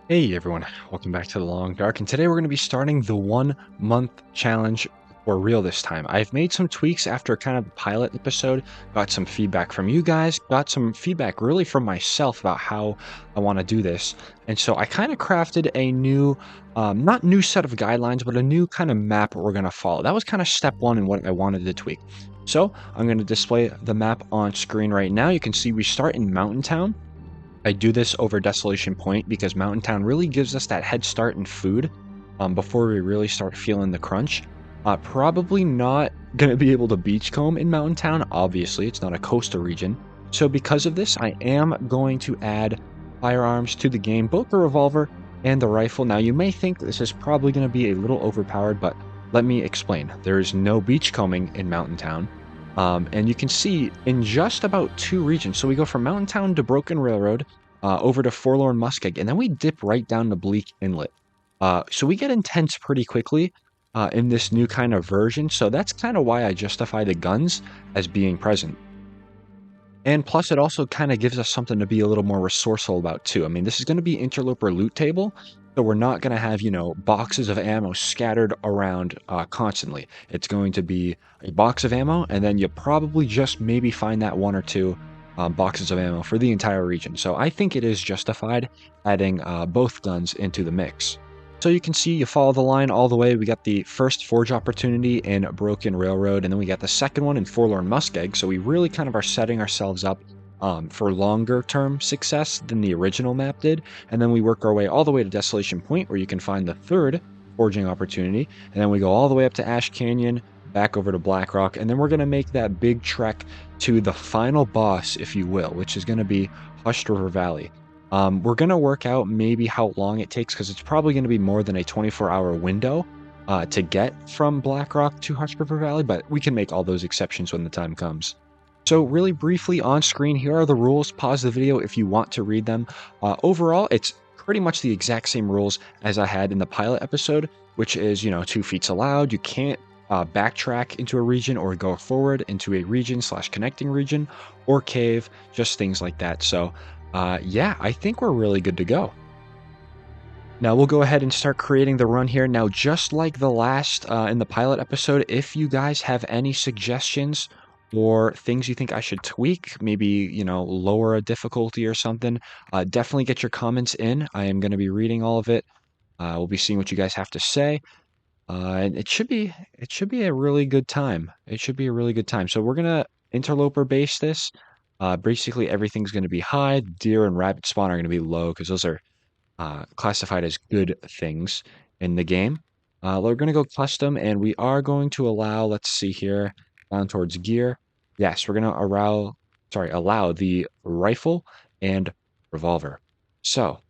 Hey everyone, welcome back to the Long Dark, and today we're going to be starting the 1 month challenge for real this time. I've made some tweaks after kind of the pilot episode, got some feedback from you guys, got some feedback really from myself about how I want to do this, and so I kind of crafted a new, not new set of guidelines, but a new kind of map we're going to follow. That was kind of step one in what I wanted to tweak. So I'm going to display the map on screen right now. You can see we start in Mountain Town. I do this over Desolation Point because Mountain Town really gives us that head start in food before we really start feeling the crunch. Probably not going to be able to beachcomb in Mountain Town. Obviously, it's not a coastal region. So because of this, I am going to add firearms to the game, both the revolver and the rifle. Now, you may think this is probably going to be a little overpowered, but let me explain. There is no beachcombing in Mountain Town. And you can see in just about 2 regions. So we go from Mountain Town to Broken Railroad, over to Forlorn Muskeg, and then we dip right down to Bleak Inlet. So we get intense pretty quickly in this new kind of version. So that's kind of why I justify the guns as being present. And plus, it also kind of gives us something to be a little more resourceful about too. I mean, this is going to be Interloper loot table, so we're not going to have, boxes of ammo scattered around constantly. It's going to be a box of ammo, and then you probably just maybe find that one or two boxes of ammo for the entire region. So I think it is justified adding both guns into the mix. So you can see you follow the line all the way. We got the first forge opportunity in Broken Railroad, and then we got the second one in Forlorn Muskeg. So we really kind of are setting ourselves up for longer term success than the original map did. And then we work our way all the way to Desolation Point, where you can find the third forging opportunity. And then we go all the way up to Ash Canyon, back over to Black Rock, and then we're going to make that big trek to the final boss, if you will, which is going to be Hushed River Valley. We're going to work out maybe how long it takes, because it's probably going to be more than a 24-hour window to get from Black Rock to Hushed River Valley, but we can make all those exceptions when the time comes. So really briefly on screen, here are the rules. Pause the video if you want to read them. Overall, it's pretty much the exact same rules as I had in the pilot episode, which is, 2 feats allowed. You can't backtrack into a region or go forward into a region/connecting region or cave, just things like that. So yeah, I think we're really good to go. Now we'll go ahead and start creating the run here. Now, just like the last in the pilot episode, if you guys have any suggestions or things you think I should tweak, maybe, lower a difficulty or something, definitely get your comments in. I am going to be reading all of it. We'll be seeing what you guys have to say. And it should be a really good time. It should be a really good time. So we're gonna interloper base this. Basically everything's gonna be high. Deer and rabbit spawn are gonna be low because those are classified as good things in the game. We're gonna go custom, and we are going to allow. Let's see here, down towards gear. Yes, we're gonna allow the rifle and revolver. So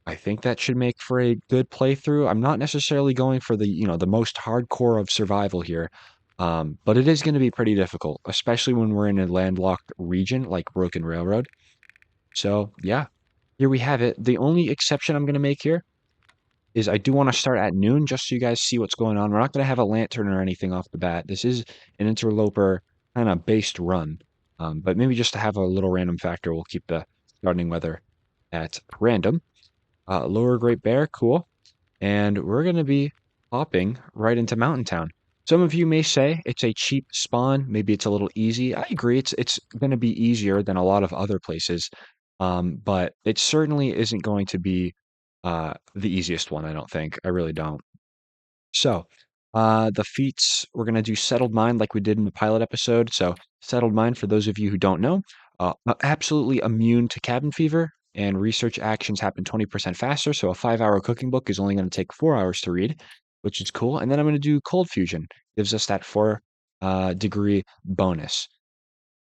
I think that should make for a good playthrough. I'm not necessarily going for the most hardcore of survival here, but it is going to be pretty difficult, especially when we're in a landlocked region like Broken Railroad. So yeah, here we have it. The only exception I'm going to make here is I do want to start at noon just so you guys see what's going on. We're not going to have a lantern or anything off the bat. This is an interloper kind of based run, but maybe just to have a little random factor, we'll keep the starting weather at random. Lower Great Bear, cool. And we're going to be hopping right into Mountain Town. Some of you may say it's a cheap spawn. Maybe it's a little easy. I agree. It's going to be easier than a lot of other places, but it certainly isn't going to be the easiest one. I don't think. I really don't. So, the feats, we're going to do Settled Mind like we did in the pilot episode. So, Settled Mind, for those of you who don't know, absolutely immune to cabin fever, and research actions happen 20% faster. So, a 5-hour cooking book is only going to take 4 hours to read, which is cool. And then I'm going to do Cold Fusion, gives us that 4 degree bonus,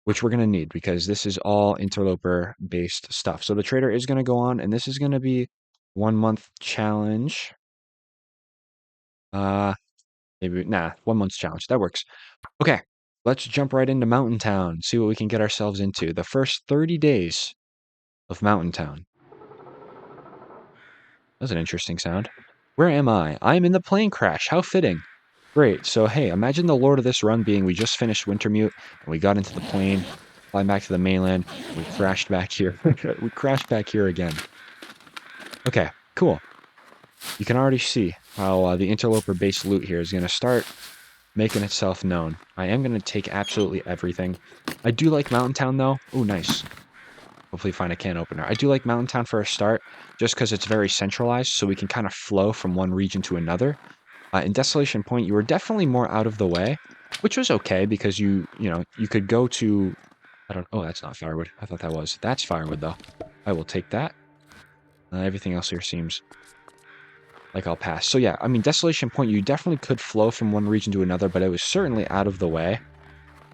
which we're going to need because this is all interloper based stuff. So, the trader is going to go on, and this is going to be 1 month challenge. Maybe, nah, 1 month's challenge. That works. Okay, let's jump right into Mountain Town, see what we can get ourselves into. The first 30 days of Mountain Town. That's an interesting sound. Where am I? I'm in the plane crash. How fitting. Great. So, hey, imagine the lord of this run being we just finished Wintermute, and we got into the plane, flying back to the mainland, and we crashed back here. We crashed back here again. Okay, cool. You can already see how the Interloper-based loot here is going to start making itself known. I am going to take absolutely everything. I do like Mountain Town, though. Oh, nice. Hopefully find a can opener. I do like Mountain Town for a start, just because it's very centralized, so we can kind of flow from one region to another. In Desolation Point, you were definitely more out of the way, which was okay, because you could go to... I don't... Oh, that's not firewood. I thought that was. That's firewood, though. I will take that. Everything else here seems like I'll pass. So yeah, I mean, Desolation Point, you definitely could flow from one region to another, but it was certainly out of the way.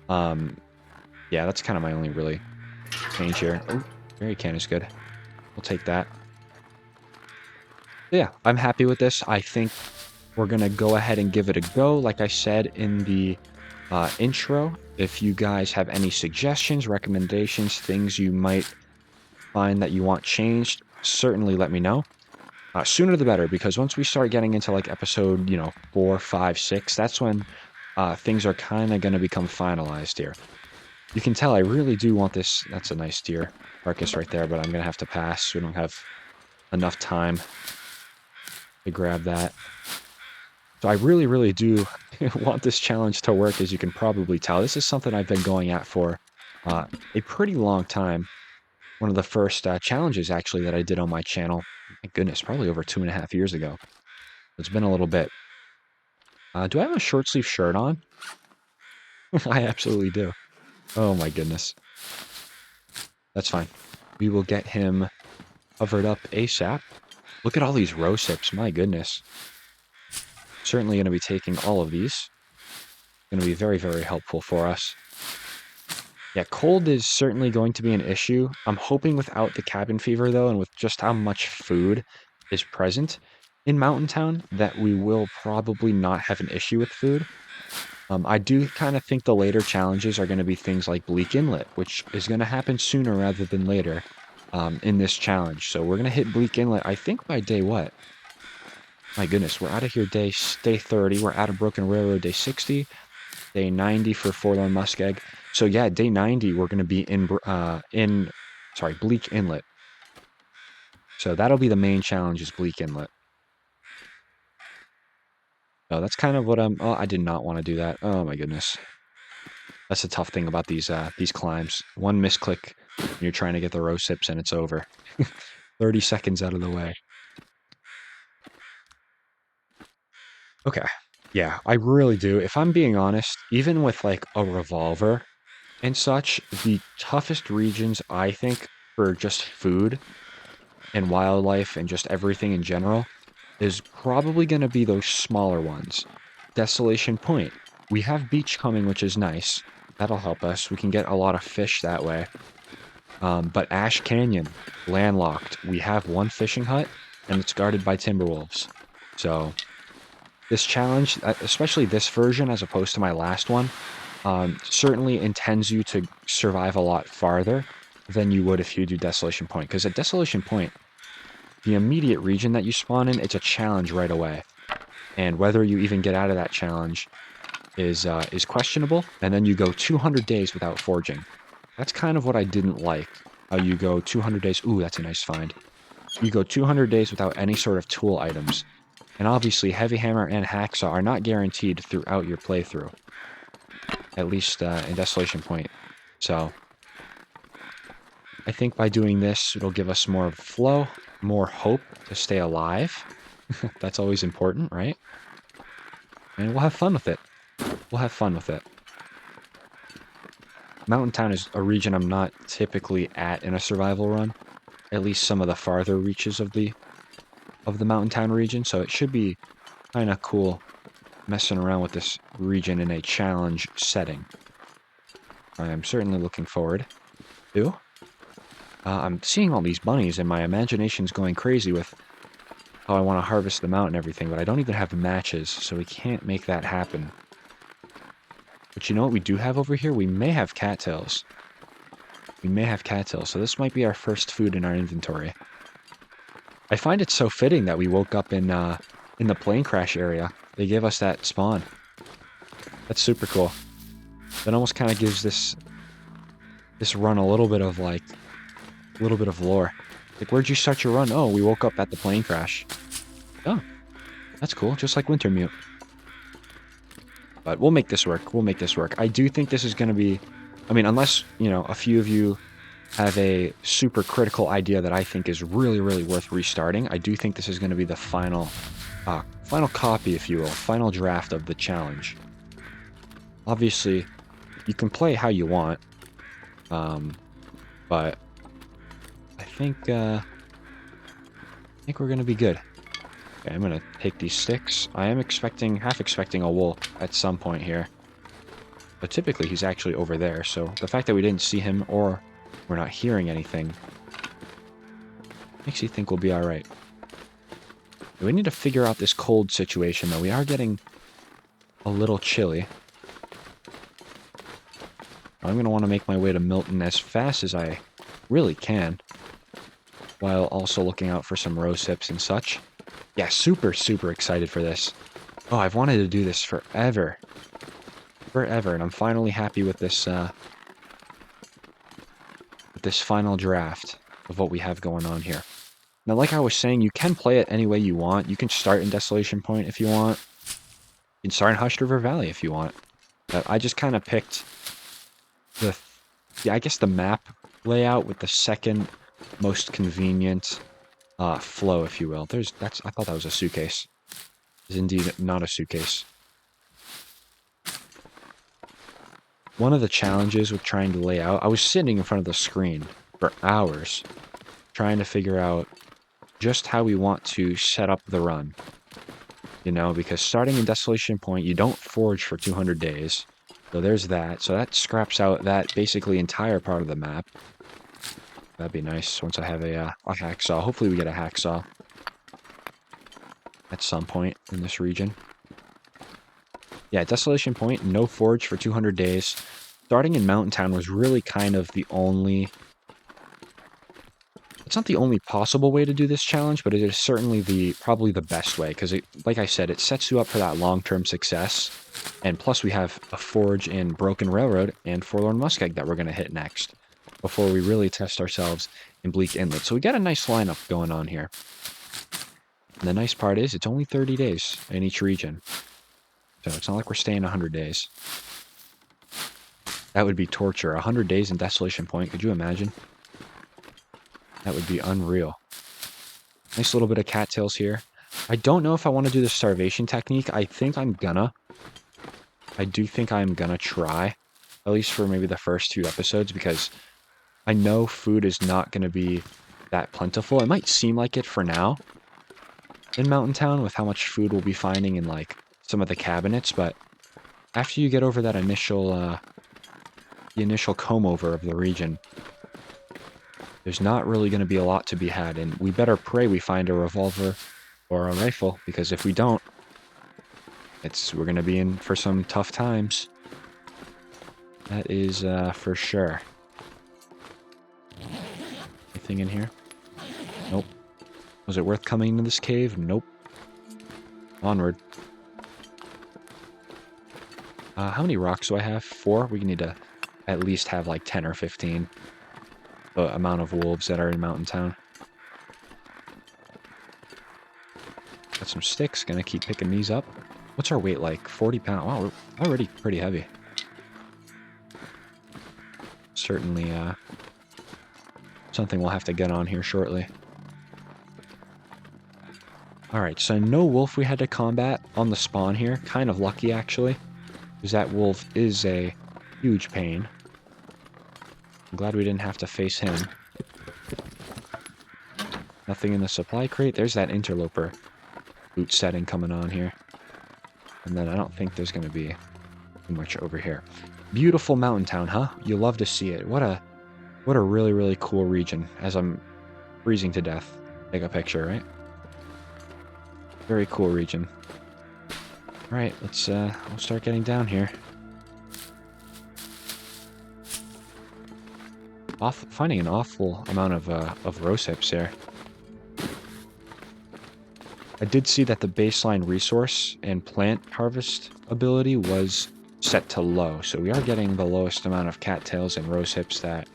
Yeah, that's kind of my only really change here. Oh, berry can is good. We'll take that. Yeah, I'm happy with this. I think we're going to go ahead and give it a go. Like I said in the intro, if you guys have any suggestions, recommendations, things you might find that you want changed, certainly let me know. Sooner the better, because once we start getting into like episode, 4, 5, 6, that's when things are kind of going to become finalized here. You can tell I really do want this. That's a nice deer carcass right there, but I'm going to have to pass. We don't have enough time to grab that. So I really, really do want this challenge to work, as you can probably tell. This is something I've been going at for a pretty long time. One of the first challenges, actually, that I did on my channel. My goodness, probably over 2.5 years ago. It's been a little bit. Do I have a short sleeve shirt on? I absolutely do. Oh my goodness. That's fine. We will get him covered up ASAP. Look at all these row sips, my goodness. Certainly going to be taking all of these. Going to be very, very helpful for us. Yeah, cold is certainly going to be an issue. I'm hoping without the cabin fever, though, and with just how much food is present in Mountain Town, that we will probably not have an issue with food. I do kind of think the later challenges are going to be things like Bleak Inlet, which is going to happen sooner rather than later in this challenge. So we're going to hit Bleak Inlet, I think, by day what? My goodness, we're out of here day 30. We're out of Broken Railroad day 60. Day 90 for Forlorn Muskeg. So yeah, day 90, we're going to be in Bleak Inlet. So that'll be the main challenge, is Bleak Inlet. So that's kind of what I'm... Oh, I did not want to do that. Oh my goodness. That's the tough thing about these climbs. One misclick, and you're trying to get the row sips, and it's over. 30 seconds out of the way. Okay. Yeah, I really do. If I'm being honest, even with like a revolver and such, the toughest regions, I think, for just food and wildlife and just everything in general, is probably going to be those smaller ones. Desolation Point. We have beach coming, which is nice. That'll help us. We can get a lot of fish that way. But Ash Canyon, landlocked. We have one fishing hut, and it's guarded by timber wolves. So this challenge, especially this version as opposed to my last one, certainly intends you to survive a lot farther than you would if you do Desolation Point. Because at Desolation Point, the immediate region that you spawn in, it's a challenge right away. And whether you even get out of that challenge is questionable. And then you go 200 days without forging. That's kind of what I didn't like. How you go 200 days... Ooh, that's a nice find. You go 200 days without any sort of tool items. And obviously, Heavy Hammer and Hacksaw are not guaranteed throughout your playthrough. At least in Desolation Point. So, I think by doing this, it'll give us more flow, more hope to stay alive. That's always important, right? And we'll have fun with it. We'll have fun with it. Mountain Town is a region I'm not typically at in a survival run. At least some of the farther reaches of the Mountain Town region. So it should be kind of cool messing around with this region in a challenge setting. I am certainly looking forward to. I'm seeing all these bunnies, and my imagination's going crazy with how I want to harvest them out and everything, but I don't even have matches, so we can't make that happen. But you know what we do have over here? We may have cattails. We may have cattails, so this might be our first food in our inventory. I find it so fitting that we woke up in the plane crash area. They gave us that spawn. That's super cool. That almost kind of gives this run a little bit of lore. Like, where'd you start your run? Oh, we woke up at the plane crash. Oh, that's cool. Just like Wintermute. But we'll make this work. We'll make this work. I do think this is going to be... I mean, unless, you know, a few of you have a super critical idea that I think is really, really worth restarting, I do think this is going to be the final copy, if you will, final draft of the challenge. Obviously, you can play how you want, but I think we're going to be good. Okay, I'm going to take these sticks. I am half expecting a wolf at some point here. But typically he's actually over there, so the fact that we didn't see him or we're not hearing anything makes you think we'll be alright. We need to figure out this cold situation, though. We are getting a little chilly. I'm going to want to make my way to Milton as fast as I really can, while also looking out for some rose hips and such. Yeah, super, super excited for this. Oh, I've wanted to do this forever. Forever, and I'm finally happy with this final draft of what we have going on here. Now, like I was saying, you can play it any way you want. You can start in Desolation Point if you want. You can start in Hushed River Valley if you want. But I just kind of picked I guess the map layout with the second most convenient flow, if you will. I thought that was a suitcase. It's indeed not a suitcase. One of the challenges with trying to lay out, I was sitting in front of the screen for hours trying to figure out just how we want to set up the run. You know, because starting in Desolation Point, you don't forge for 200 days. So there's that. So that scraps out that basically entire part of the map. That'd be nice once I have a hacksaw. Hopefully we get a hacksaw at some point in this region. Yeah, Desolation Point, no forge for 200 days. Starting in Mountain Town was really kind of the only... It's not the only possible way to do this challenge, but it is certainly probably the best way, because like I said, it sets you up for that long-term success. And plus we have a forge in Broken Railroad and Forlorn Muskeg that we're going to hit next, before we really test ourselves in Bleak Inlet. So we got a nice lineup going on here. And the nice part is it's only 30 days in each region. So it's not like we're staying 100 days. That would be torture. 100 days in Desolation Point. Could you imagine? That would be unreal. Nice little bit of cattails here. I don't know if I want to do the starvation technique. I think I'm gonna. I do think I'm gonna try. At least for maybe the first 2 episodes, because I know food is not going to be that plentiful. It might seem like it for now in Mountain Town with how much food we'll be finding in like some of the cabinets, but after you get over that the initial comb over of the region, there's not really going to be a lot to be had, and we better pray we find a revolver or a rifle, because if we don't, we're going to be in for some tough times. That is for sure. Anything in here? Nope. Was it worth coming into this cave? Nope. Onward. How many rocks do I have? 4? We need to at least have like 10 or 15. The amount of wolves that are in Mountain Town. Got some sticks. Gonna keep picking these up. What's our weight like? 40 pounds. Wow, we're already pretty heavy. Certainly something we'll have to get on here shortly. Alright, so no wolf we had to combat on the spawn here. Kind of lucky, actually, because that wolf is a huge pain. I'm glad we didn't have to face him. Nothing in the supply crate. There's that interloper boot setting coming on here. And then I don't think there's going to be too much over here. Beautiful mountain town, huh? You love to see it. What a really, really cool region. As I'm freezing to death. Take a picture, right? Very cool region. Alright, we'll start getting down here. Finding an awful amount of rose hips here. I did see that the baseline resource and plant harvest ability was set to low, so we are getting the lowest amount of cattails and rose hips that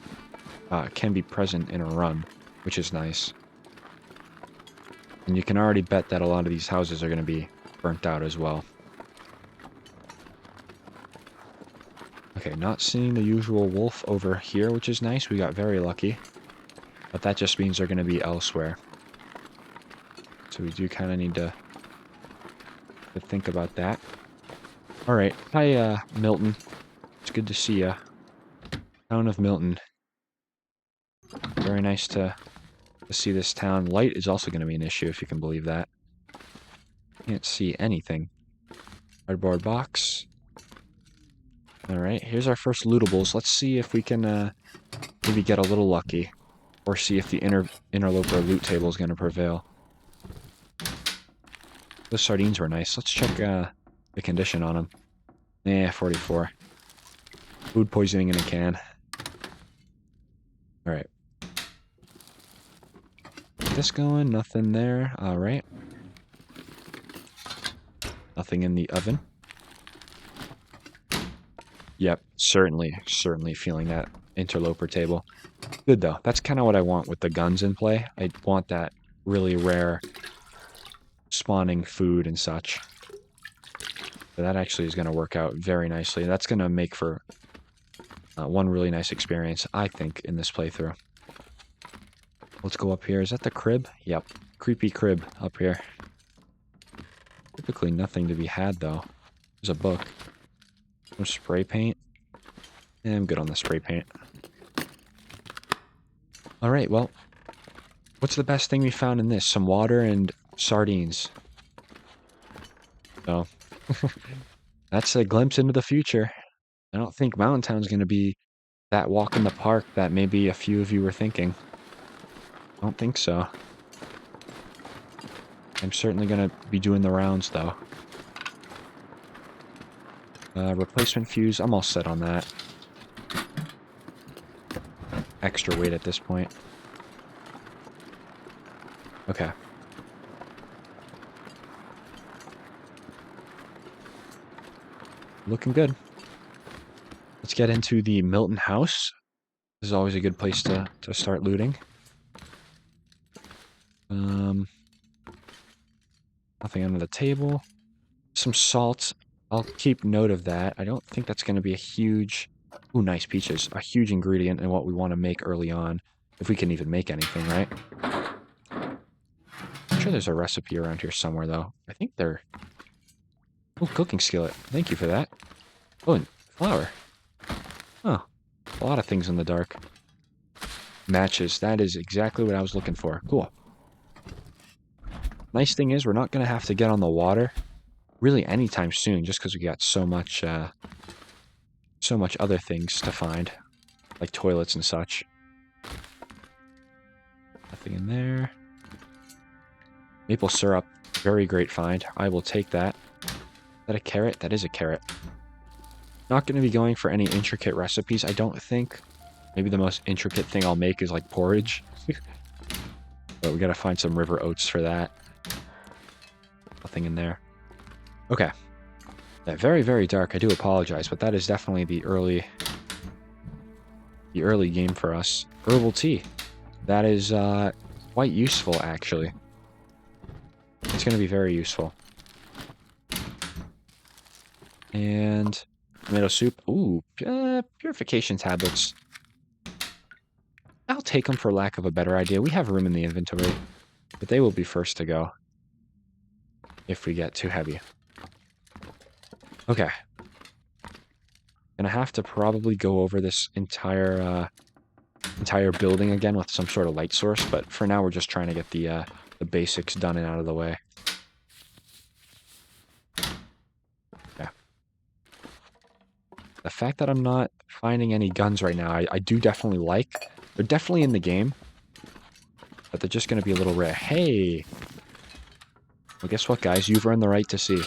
can be present in a run, which is nice. And you can already bet that a lot of these houses are going to be burnt out as well. Okay, not seeing the usual wolf over here, which is nice. We got very lucky. But that just means they're going to be elsewhere. So we do kind of need to think about that. All right. Hi, Milton. It's good to see you. Town of Milton. Very nice to see this town. Light is also going to be an issue, if you can believe that. Can't see anything. Cardboard box. All right. Here's our first lootables. Let's see if we can maybe get a little lucky. Or see if the interloper loot table is going to prevail. Those sardines were nice. Let's check the condition on them. Yeah, 44. Food poisoning in a can. Alright. Get this going. Nothing there. Alright. Nothing in the oven. Yep, certainly feeling that interloper table. Good, though. That's kind of what I want with the guns in play. I want that really rare spawning food and such. So that actually is going to work out very nicely. That's going to make for one really nice experience, I think, in this playthrough. Let's go up here. Is that the crib? Yep. Creepy crib up here. Typically nothing to be had, though. There's a book. No spray paint. Yeah, I'm good on the spray paint. Alright, well, what's the best thing we found in this? Some water and sardines. So, that's a glimpse into the future. I don't think Mountain Town's going to be that walk in the park that maybe a few of you were thinking. I don't think so. I'm certainly going to be doing the rounds, though. Replacement fuse, I'm all set on that. Extra weight at this point. Okay. Looking good. Let's get into the Milton house. This is always a good place to start looting. Nothing under the table. Some salt. I'll keep note of that. I don't think that's going to be a huge... Ooh, nice peaches. A huge ingredient in what we want to make early on. If we can even make anything, right? I'm sure there's a recipe around here somewhere, though. I think they're... Oh, cooking skillet. Thank you for that. Oh, and flour. Oh, a lot of things in the dark. Matches. That is exactly what I was looking for. Cool. Nice thing is, we're not going to have to get on the water really anytime soon, just because we got so much other things to find, like toilets and such. Nothing in there. Maple syrup, very great find. I will take that. Is that a carrot? That is a carrot. Not going to be going for any intricate recipes, I don't think. Maybe the most intricate thing I'll make is like porridge. But we got to find some river oats for that. Nothing in there. Okay. Yeah, very, very dark. I do apologize, but that is definitely the early game for us. Herbal tea. That is quite useful, actually. It's going to be very useful. And tomato soup. Ooh, purification tablets. I'll take them for lack of a better idea. We have room in the inventory, but they will be first to go if we get too heavy. Okay. Gonna have to probably go over this entire building again with some sort of light source, but for now we're just trying to get the basics done and out of the way. Yeah. The fact that I'm not finding any guns right now, I do definitely like. They're definitely in the game, but they're just gonna be a little rare. Hey! Well, guess what, guys? You've earned the right to see.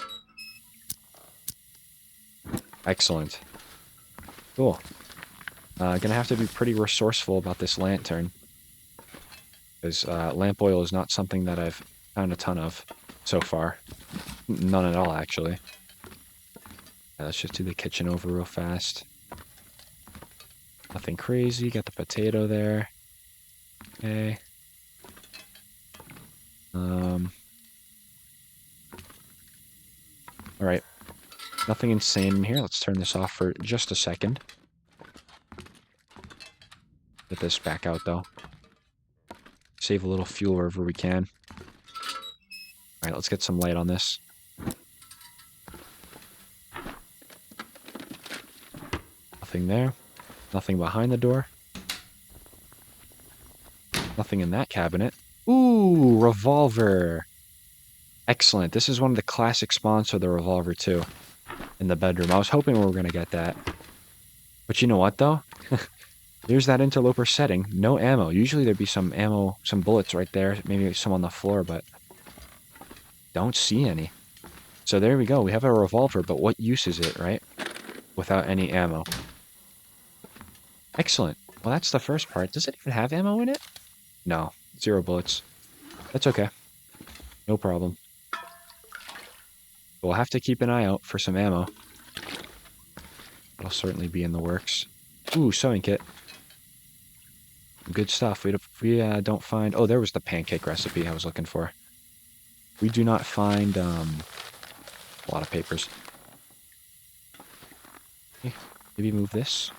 Excellent. Cool. Gonna have to be pretty resourceful about this lantern. Because lamp oil is not something that I've found a ton of so far. None at all, actually. Let's just do the kitchen over real fast. Nothing crazy. Got the potato there. Okay. All right. Nothing insane in here. Let's turn this off for just a second. Get this back out, though. Save a little fuel wherever we can. All right, let's get some light on this. Nothing there. Nothing behind the door. Nothing in that cabinet. Ooh, revolver. Excellent. This is one of the classic spawns for the revolver, too. In the bedroom. I was hoping we were going to get that. But you know what, though? There's that interloper setting. No ammo. Usually there'd be some ammo, some bullets right there. Maybe some on the floor, but don't see any. So there we go. We have a revolver, but what use is it, right? Without any ammo. Excellent. Well, that's the first part. Does it even have ammo in it? No. 0 bullets. That's okay. No problem. We'll have to keep an eye out for some ammo. That'll certainly be in the works. Ooh, sewing kit. Good stuff. We don't find... Oh, there was the pancake recipe I was looking for. We do not find a lot of papers. Okay, maybe move this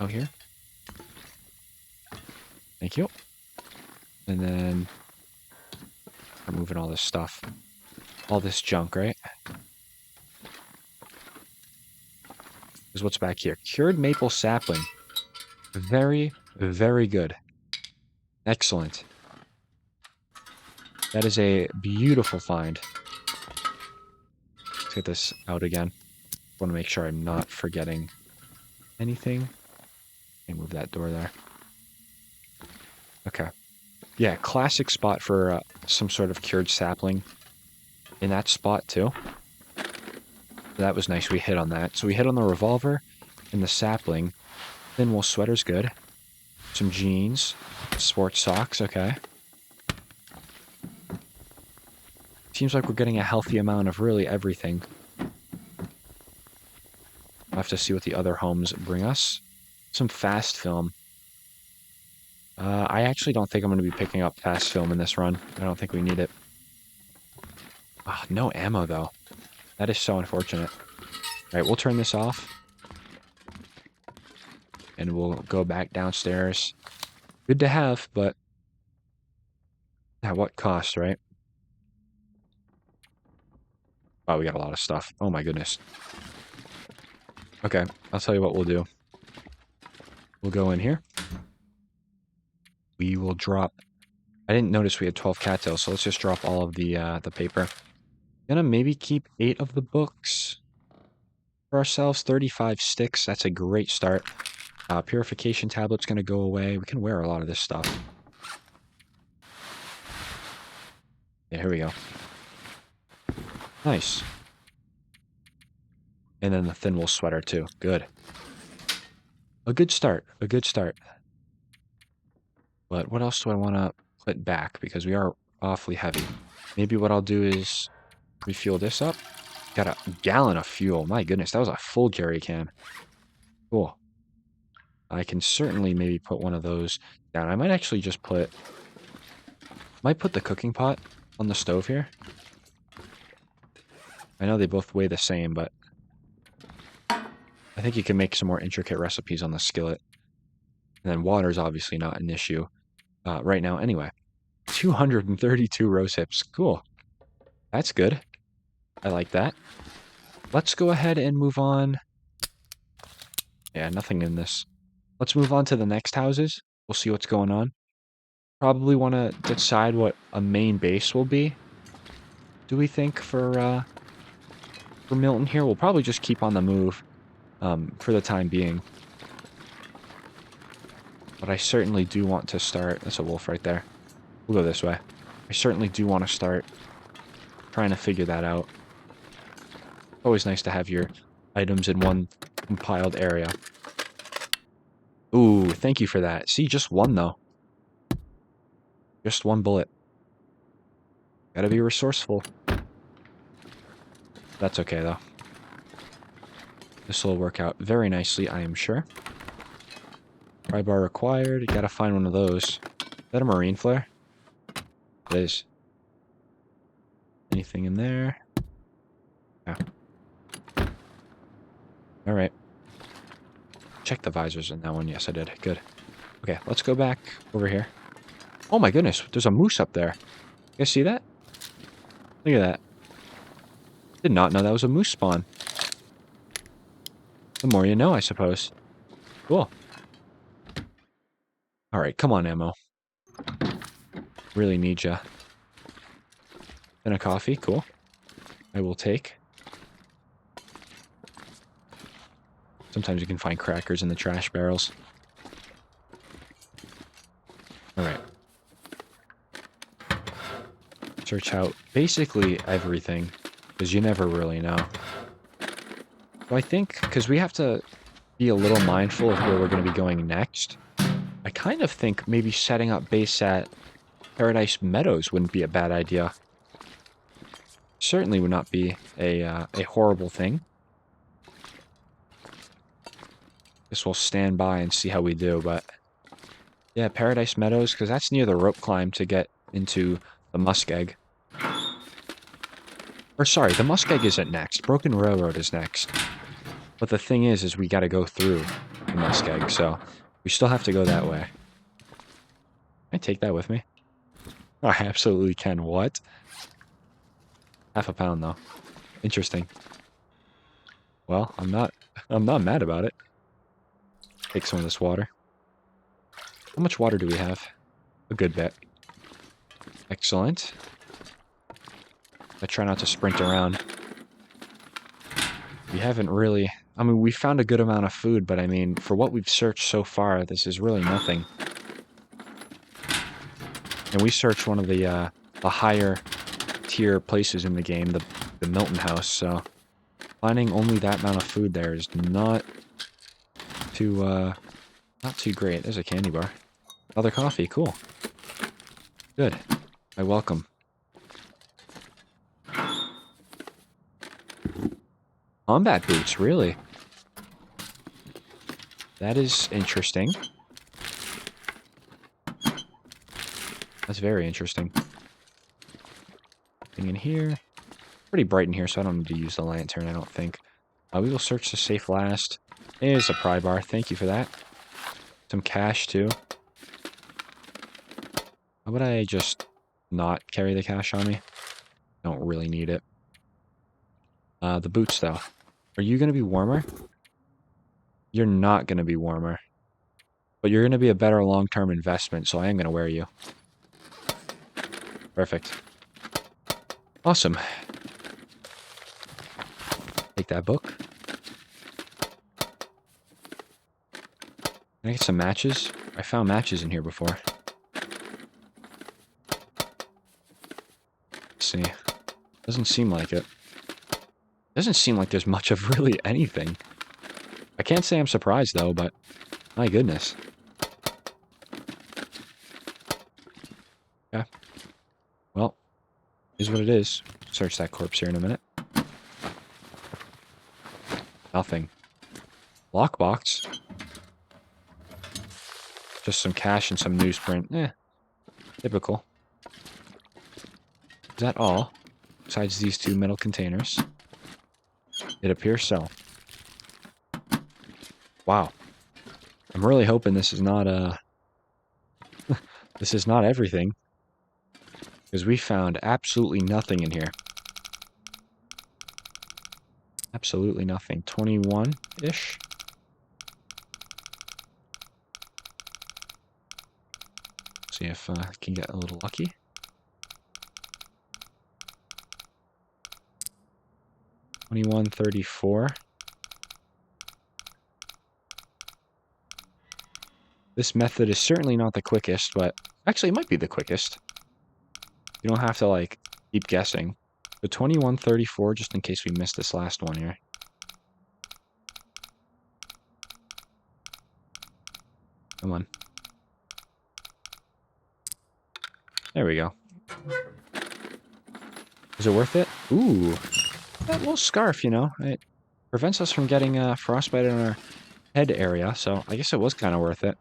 out here. Thank you. And then we're moving all this stuff. All this junk, right? Is what's back here. Cured maple sapling. Very, very good. Excellent. That is a beautiful find. Let's get this out again. I want to make sure I'm not forgetting anything. And move that door there. Okay. Yeah, classic spot for some sort of cured sapling. In that spot, too. That was nice. We hit on that. So we hit on the revolver and the sapling. Thin wool sweater's good. Some jeans. Sports socks. Okay. Seems like we're getting a healthy amount of really everything. We'll have to see what the other homes bring us. Some fast film. I actually don't think I'm going to be picking up fast film in this run. I don't think we need it. No ammo, though. That is so unfortunate. Alright, we'll turn this off. And we'll go back downstairs. Good to have, but at what cost, right? Oh, we got a lot of stuff. Oh my goodness. Okay, I'll tell you what we'll do. We'll go in here. We will drop... I didn't notice we had 12 cattails, so let's just drop all of the paper. Gonna maybe keep 8 of the books for ourselves. 35 sticks. That's a great start. Purification tablet's gonna go away. We can wear a lot of this stuff. Yeah, here we go. Nice. And then the thin wool sweater, too. Good. A good start. A good start. But what else do I want to put back? Because we are awfully heavy. Maybe what I'll do is refuel this up. Got a gallon of fuel. My goodness, that was a full jerry can. Cool. I can certainly maybe put one of those down. I might actually just put... Might put the cooking pot on the stove here. I know they both weigh the same, but... I think you can make some more intricate recipes on the skillet. And then water is obviously not an issue right now anyway. 232 rose hips. Cool. That's good. I like that. Let's go ahead and move on. Yeah, nothing in this. Let's move on to the next houses. We'll see what's going on. Probably want to decide what a main base will be. Do we think for Milton here? We'll probably just keep on the move for the time being. But I certainly do want to start... That's a wolf right there. We'll go this way. I certainly do want to start trying to figure that out. Always nice to have your items in one compiled area. Ooh, thank you for that. See, just one, though. Just one bullet. Gotta be resourceful. That's okay, though. This will work out very nicely, I am sure. Pry bar required. Gotta find one of those. Is that a marine flare? It is. Anything in there? Yeah. All right. Check the visors in that one. Yes, I did. Good. Okay, let's go back over here. Oh my goodness, there's a moose up there. You guys see that? Look at that. Did not know that was a moose spawn. The more you know, I suppose. Cool. All right, come on, ammo. Really need ya. And a coffee, cool. I will take. Sometimes you can find crackers in the trash barrels. All right. Search out basically everything, because you never really know. So I think, because we have to be a little mindful of where we're going to be going next, I kind of think maybe setting up base at Paradise Meadows wouldn't be a bad idea. Certainly would not be a horrible thing. Guess we'll stand by and see how we do, but yeah, Paradise Meadows, because that's near the rope climb to get into the Muskeg. Or sorry, the Muskeg isn't next. Broken Railroad is next. But the thing is we got to go through the Muskeg, so we still have to go that way. Can I take that with me? Oh, I absolutely can. What? Half a pound, though. Interesting. Well, I'm not mad about it. Take some of this water. How much water do we have? A good bit. Excellent. I try not to sprint around. We haven't really... I mean, we found a good amount of food, but I mean, for what we've searched so far, this is really nothing. And we searched one of the higher tier places in the game, the Milton house, so finding only that amount of food there is not too great. There's a candy bar. Other coffee, cool. Good. I welcome. Combat boots, really? That is interesting. That's very interesting. Thing in here. Pretty bright in here, so I don't need to use the lantern, I don't think. We will search the safe last. There's a pry bar. Thank you for that. Some cash, too. How would I just not carry the cash on me? Don't really need it. The boots, though. Are you going to be warmer? You're not going to be warmer. But you're going to be a better long-term investment, so I am going to wear you. Perfect. Awesome. Take that book. Can I get some matches? I found matches in here before. Let's see. Doesn't seem like it. Doesn't seem like there's much of really anything. I can't say I'm surprised, though, but my goodness. Yeah. Well, is what it is. Search that corpse here in a minute. Nothing. Lockbox. Just some cash and some newsprint. Typical. Is that all? Besides these two metal containers? It appears so. Wow. I'm really hoping this is not this is not everything. Because we found absolutely nothing in here. Absolutely nothing. 21-ish. See if I can get a little lucky. $21.34. This method is certainly not the quickest, but actually it might be the quickest. You don't have to, like, keep guessing. The 21.34, just in case we missed this last one here. Come on. There we go. Is it worth it? Ooh. That little scarf, you know. It prevents us from getting frostbite in our head area, so I guess it was kind of worth it.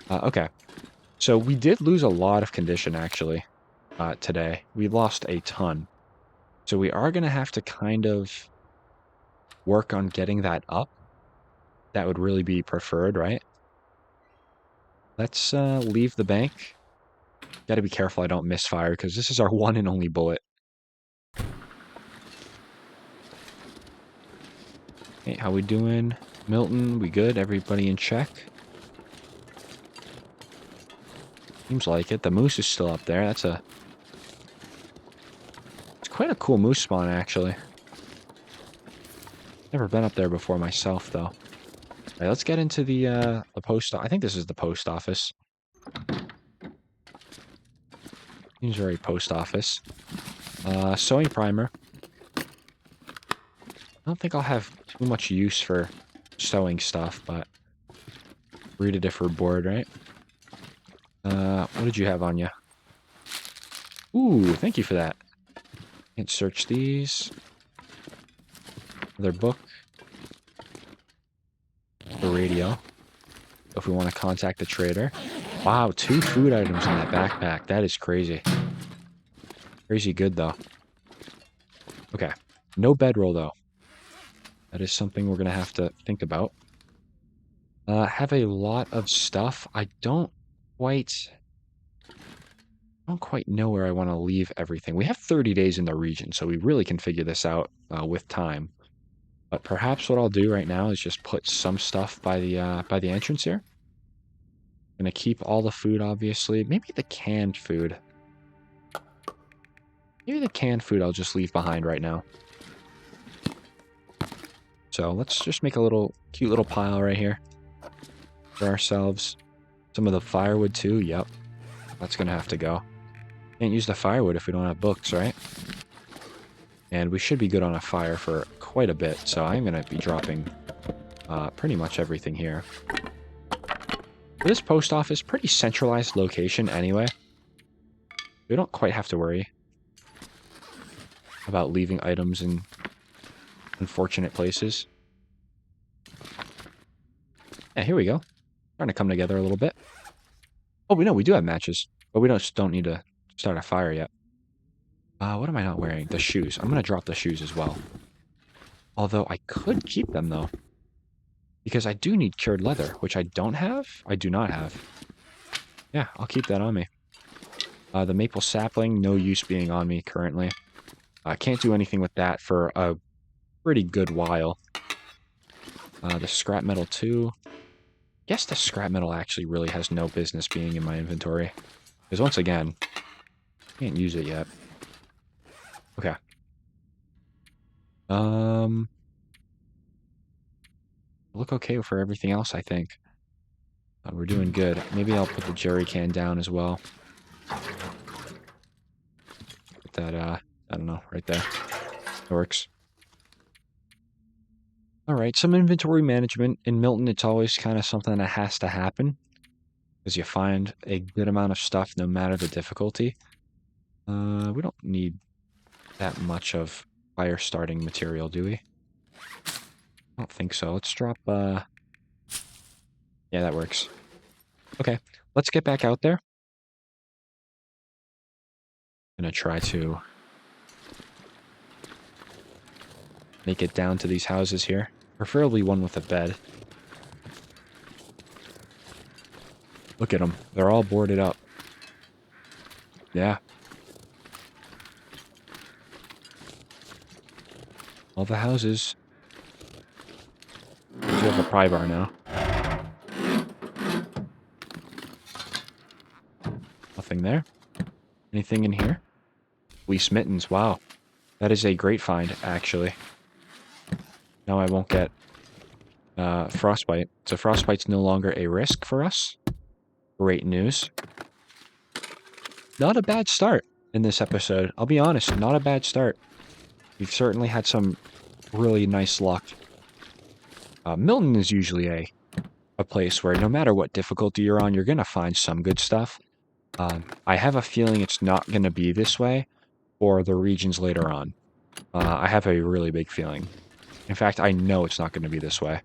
Okay. So we did lose a lot of condition, actually, today. We lost a ton. So we are going to have to kind of work on getting that up. That would really be preferred, right? Let's leave the bank. Got to be careful I don't misfire because this is our one and only bullet. Hey, how we doing? Milton, we good? Everybody in check? Seems like it. The moose is still up there. It's quite a cool moose spawn, actually. Never been up there before myself, though. All right, let's get into the post. I think this is the post office. Seems very post office. Sewing primer. I don't think I'll have too much use for sewing stuff, but read it if we're bored, right? What did you have on you? Ooh, thank you for that. Can't search these. Another book. The radio. If we want to contact the trader. Wow, 2 food items in that backpack. That is crazy. Crazy good, though. Okay. No bedroll, though. That is something we're going to have to think about. Have a lot of stuff. I don't quite know where I want to leave everything. We have 30 days in the region, so we really can figure this out with time. But perhaps what I'll do right now is just put some stuff by the entrance here. Gonna keep all the food, obviously. Maybe the canned food. Maybe the canned food I'll just leave behind right now. So let's just make a cute little pile right here for ourselves. Some of the firewood too. Yep, that's gonna have to go. Can't use the firewood if we don't have books, right? And we should be good on a fire for quite a bit, so I'm going to be dropping pretty much everything here. This post office, pretty centralized location anyway. We don't quite have to worry about leaving items in unfortunate places. Yeah, here we go. Starting to come together a little bit. Oh, we do have matches, but we don't need to start a fire yet. What am I not wearing? The shoes. I'm going to drop the shoes as well. Although I could keep them, though. Because I do need cured leather, which I don't have. I do not have. Yeah, I'll keep that on me. The maple sapling, no use being on me currently. I can't do anything with that for a pretty good while. The scrap metal, too. Guess the scrap metal actually really has no business being in my inventory. Because once again, can't use it yet. Okay. Look okay for everything else, I think. We're doing good. Maybe I'll put the jerry can down as well. Put that, I don't know, right there. It works. Alright, some inventory management. In Milton, it's always kind of something that has to happen. Because you find a good amount of stuff no matter the difficulty. We don't need that much of fire starting material, do we? I don't think so. Let's drop, yeah, that works. Okay, let's get back out there. I'm gonna try to make it down to these houses here. Preferably one with a bed. Look at them. They're all boarded up. Yeah. All the houses. We do have a pry bar now. Nothing there. Anything in here? Fleece mittens. Wow. That is a great find, actually. Now I won't get frostbite. So frostbite's no longer a risk for us. Great news. Not a bad start in this episode. I'll be honest, not a bad start. We've certainly had some really nice luck. Milton is usually a place where no matter what difficulty you're on, you're going to find some good stuff. I have a feeling it's not going to be this way for the regions later on. I have a really big feeling. In fact, I know it's not going to be this way.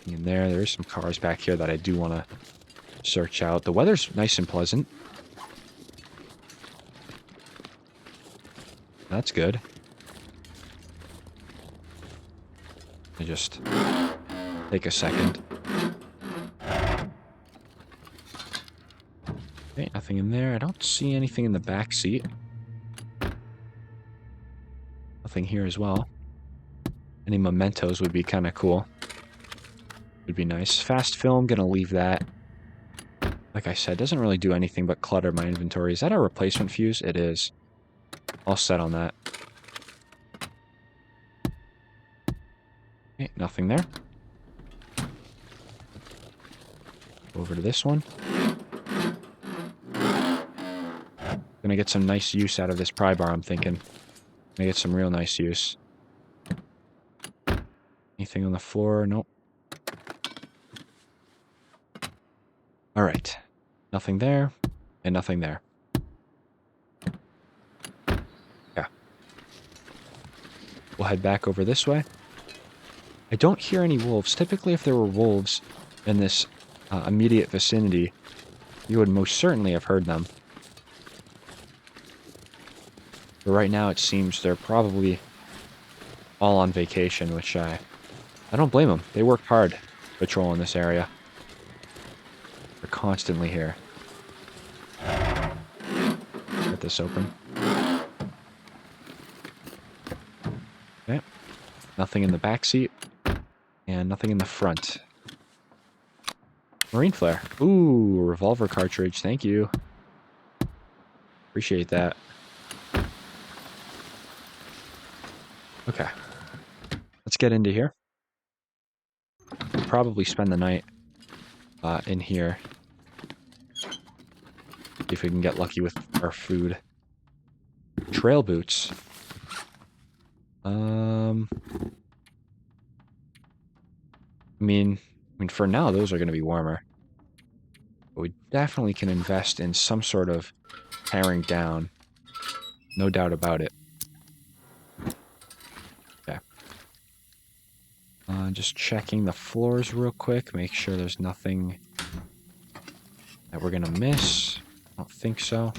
And there's some cars back here that I do want to search out. The weather's nice and pleasant. That's good. I just take a second. Okay, nothing in there. I don't see anything in the back seat. Nothing here as well. Any mementos would be kind of cool. Would be nice. Fast film, gonna leave that. Like I said, doesn't really do anything but clutter my inventory. Is that a replacement fuse? It is. All set on that. Okay, nothing there. Over to this one. Gonna get some nice use out of this pry bar, I'm thinking. Gonna get some real nice use. Anything on the floor? Nope. Alright. Nothing there, and nothing there. Yeah. We'll head back over this way. I don't hear any wolves. Typically, if there were wolves in this immediate vicinity, you would most certainly have heard them. But right now, it seems they're probably all on vacation, which I don't blame them. They work hard patrolling this area. They're constantly here. Get this open. Okay. Nothing in the back seat. And nothing in the front. Marine flare. Ooh, revolver cartridge. Thank you. Appreciate that. Okay. Let's get into here. We'll probably spend the night in here. See if we can get lucky with our food. Trail boots. I mean, for now, those are going to be warmer. But we definitely can invest in some sort of tearing down. No doubt about it. Okay. Just checking the floors real quick. Make sure there's nothing that we're going to miss. I don't think so.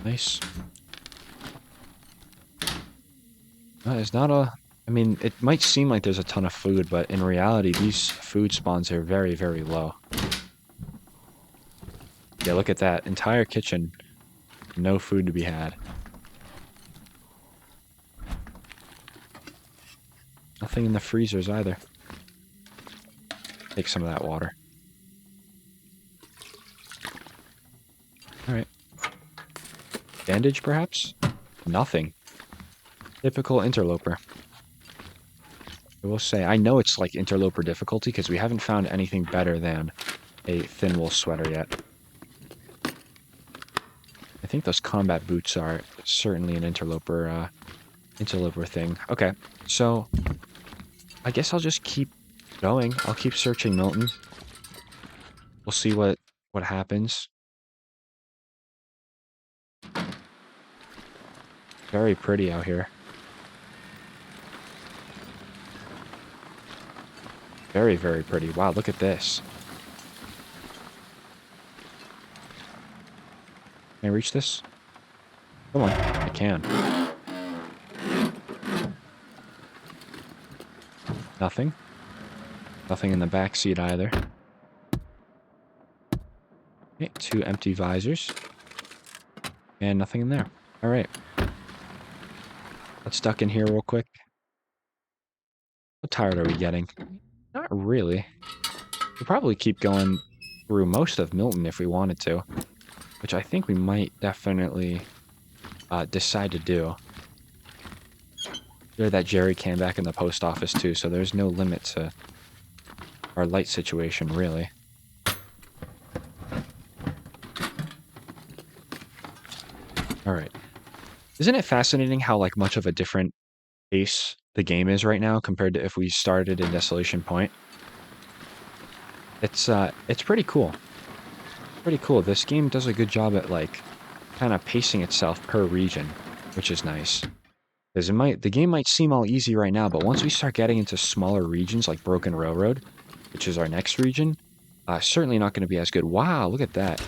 Nice. There's not a... I mean, it might seem like there's a ton of food, but in reality, these food spawns are very, very low. Yeah, look at that. Entire kitchen. No food to be had. Nothing in the freezers either. Take some of that water. Alright. Bandage, perhaps? Nothing. Typical Interloper. I will say, I know it's like Interloper difficulty because we haven't found anything better than a thin wool sweater yet. I think those combat boots are certainly an Interloper thing. Okay, so I guess I'll just keep going. I'll keep searching Milton. We'll see what happens. Very pretty out here. Very, very pretty. Wow, look at this. Can I reach this? Come on, I can. Nothing. Nothing in the back seat either. Okay, 2 empty visors. And nothing in there. Alright. Let's duck in here real quick. How tired are we getting? Not really. We'll probably keep going through most of Milton if we wanted to. Which I think we might definitely decide to do. There's that jerry can back in the post office too, so there's no limit to our light situation, really. Alright. Isn't it fascinating how like much of a different pace the game is right now compared to if we started in Desolation Point? It's pretty cool. Pretty cool. This game does a good job at like kind of pacing itself per region, which is nice. Because the game might seem all easy right now, but once we start getting into smaller regions like Broken Railroad, which is our next region, Certainly not going to be as good. Wow, look at that.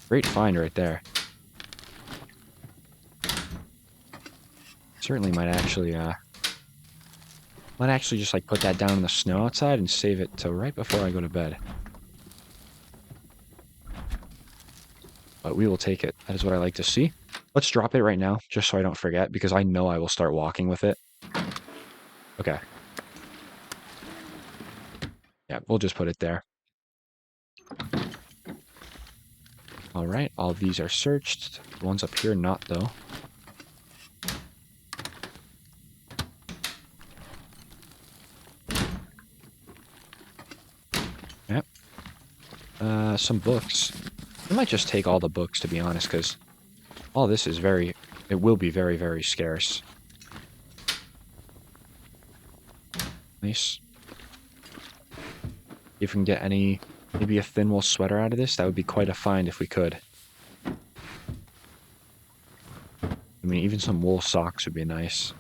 Great find right there. Certainly might actually just like put that down in the snow outside and save it till right before I go to bed. But we will take it. That is what I like to see. Let's drop it right now, just so I don't forget, because I know I will start walking with it. Okay. Yeah, we'll just put it there. All right, all of these are searched. The ones up here, not though. Yep. Some books. I might just take all the books, to be honest, because all this is it will be very, very scarce. Nice. If we can get maybe a thin wool sweater out of this, that would be quite a find if we could. I mean, even some wool socks would be nice.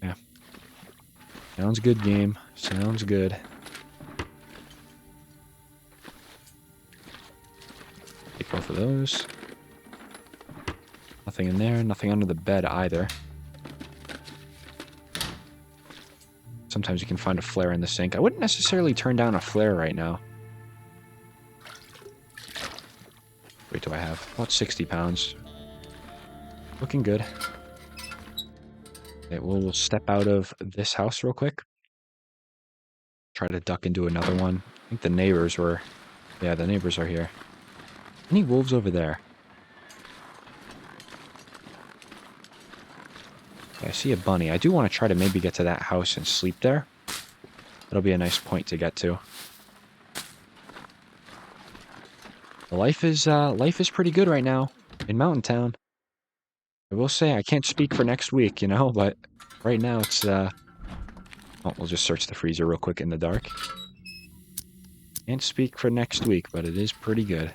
Yeah. Sounds good, game. Sounds good. Take both of those. Nothing in there. Nothing under the bed either. Sometimes you can find a flare in the sink. I wouldn't necessarily turn down a flare right now. Wait, do I have? About 60 pounds. Looking good. Okay, we'll step out of this house real quick. Try to duck into another one. I think the neighbors were... Yeah, the neighbors are here. Any wolves over there? Okay, I see a bunny. I do want to try to maybe get to that house and sleep there. That'll be a nice point to get to. Life is pretty good right now in Mountain Town. I will say I can't speak for next week, you know, but right now it's Oh, we'll just search the freezer real quick in the dark. Can't speak for next week, but it is pretty good.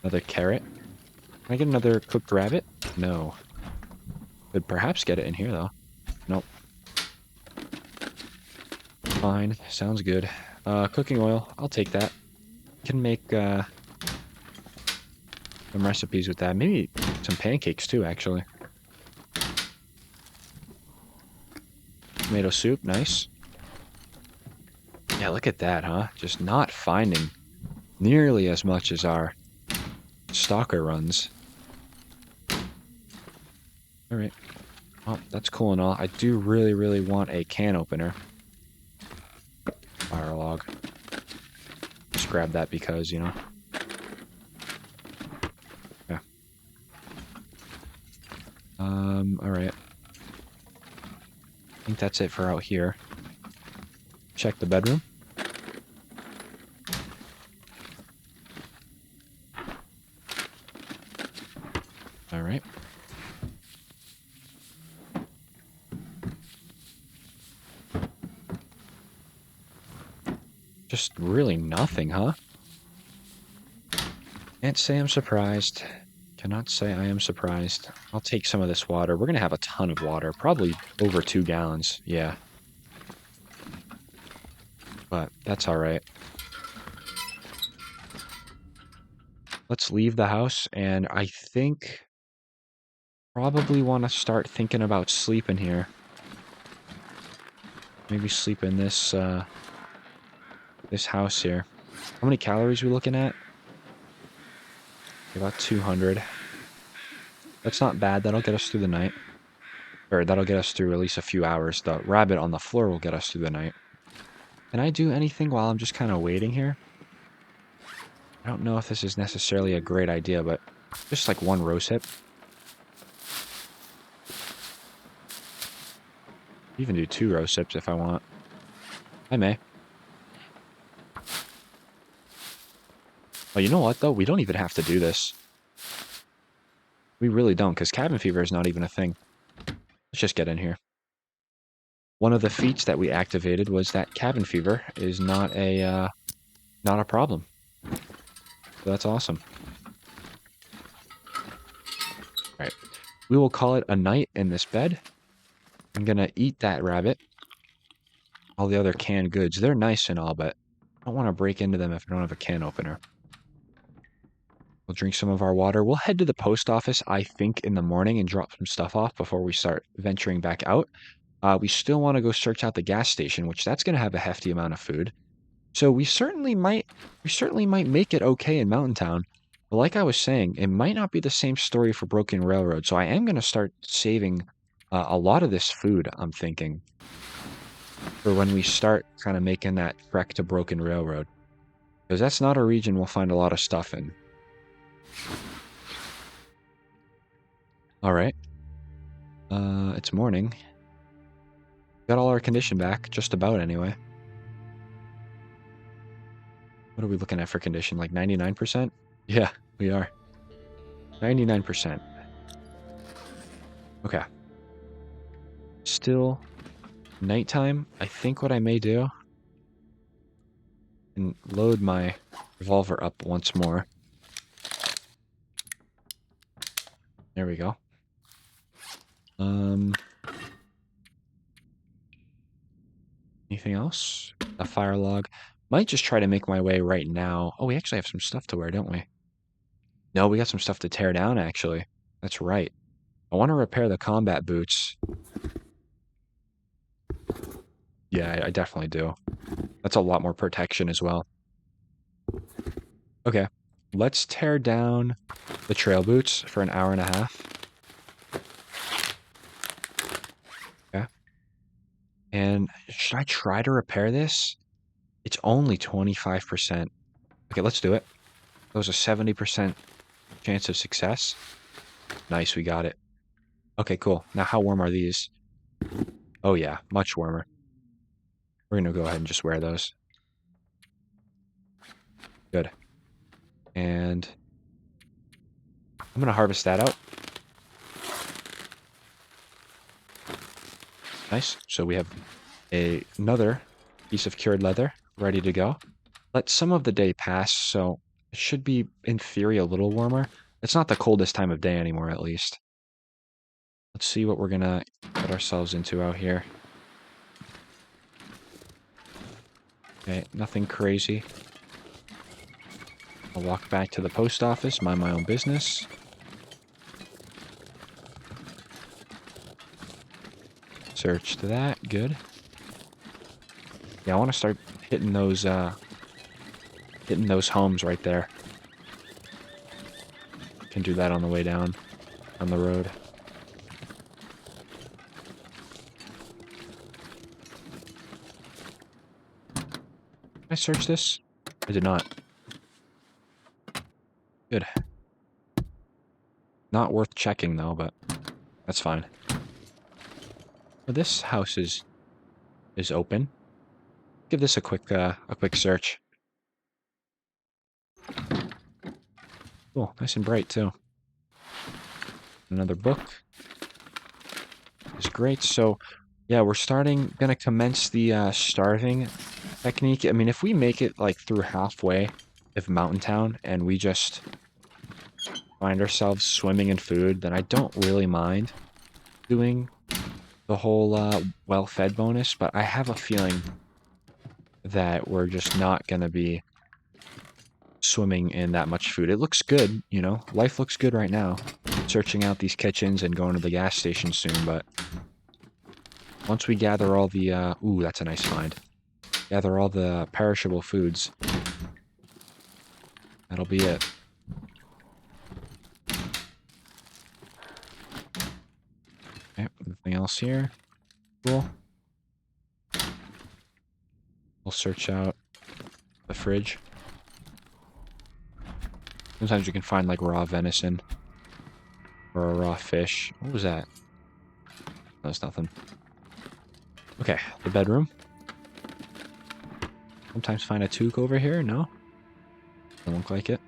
Another carrot. Can I get another cooked rabbit? No. Could perhaps get it in here though. Nope. Fine. Sounds good. Cooking oil. I'll take that. Can make some recipes with that. Maybe some pancakes too, actually. Tomato soup, nice. Yeah, look at that, huh? Just not finding nearly as much as our stalker runs. Alright. Well, that's cool and all. I do really, really want a can opener. Fire log. Just grab that because, you know. Yeah. Alright. I think that's it for out here. Check the bedroom. Alright. Just really nothing, huh? Can't say I'm surprised. Cannot say I am surprised. I'll take some of this water. We're gonna have a ton of water. Probably over 2 gallons. Yeah. But that's alright. Let's leave the house, and I think... probably want to start thinking about sleeping here. Maybe sleep in this, this house here. How many calories are we looking at? About 200. That's not bad. That'll get us through the night. Or that'll get us through at least a few hours. The rabbit on the floor will get us through the night. Can I do anything while I'm just kind of waiting here? I don't know if this is necessarily a great idea, but just like one rose hip. Even do 2 rose hips if I want. I may. Well, you know what, though? We don't even have to do this. We really don't, because cabin fever is not even a thing. Let's just get in here. One of the feats that we activated was that cabin fever is not a problem. So that's awesome. All right. We will call it a night in this bed. I'm gonna eat that rabbit. All the other canned goods, they're nice and all, but I don't want to break into them if I don't have a can opener. We'll drink some of our water. We'll head to the post office, I think, in the morning and drop some stuff off before we start venturing back out. We still want to go search out the gas station, which that's going to have a hefty amount of food. So we certainly might make it okay in Mountain Town. But like I was saying, it might not be the same story for Broken Railroad. So I am going to start saving a lot of this food, I'm thinking, for when we start kind of making that trek to Broken Railroad. Because that's not a region we'll find a lot of stuff in. All right. It's morning. Got all our condition back, just about anyway. What are we looking at for condition? Like 99%? Yeah, we are. 99%. Okay. Still nighttime. I think what I may do and load my revolver up once more. There we go. Anything else? A fire log. Might just try to make my way right now. Oh, we actually have some stuff to wear, don't we? No, we got some stuff to tear down, actually. That's right. I want to repair the combat boots. Yeah, I definitely do. That's a lot more protection as well. Okay. Let's tear down the trail boots for an hour and a half. Okay. And should I try to repair this? It's only 25%. Okay, let's do it. That was a 70% chance of success. Nice, we got it. Okay, cool. Now, how warm are these? Oh, yeah, much warmer. We're going to go ahead and just wear those. Good. And I'm going to harvest that out. Nice. So we have another piece of cured leather ready to go. Let some of the day pass, so it should be, in theory, a little warmer. It's not the coldest time of day anymore, at least. Let's see what we're going to get ourselves into out here. Okay, nothing crazy. I'll walk back to the post office, mind my own business. Search to that, good. Yeah, I want to start hitting those homes right there. Can do that on the way down on the road. Did I search this? I did not. Good. Not worth checking though, but that's fine. Well, this house is open. Give this a quick search. Cool, nice and bright too. Another book. Is great. So, yeah, we're gonna commence the starving technique. I mean, if we make it like through halfway of Mountain Town and we just find ourselves swimming in food, then I don't really mind doing the whole well-fed bonus, but I have a feeling that we're just not gonna be swimming in that much food. It looks good, you know? Life looks good right now. Searching out these kitchens and going to the gas station soon, but once we gather all the, ooh, that's a nice find. Gather all the perishable foods. That'll be it. Okay, anything else here? Cool. We'll search out the fridge. Sometimes you can find like raw venison or a raw fish. What was that? That was nothing. Okay, the bedroom. Sometimes find a toque over here. No? Doesn't look like it.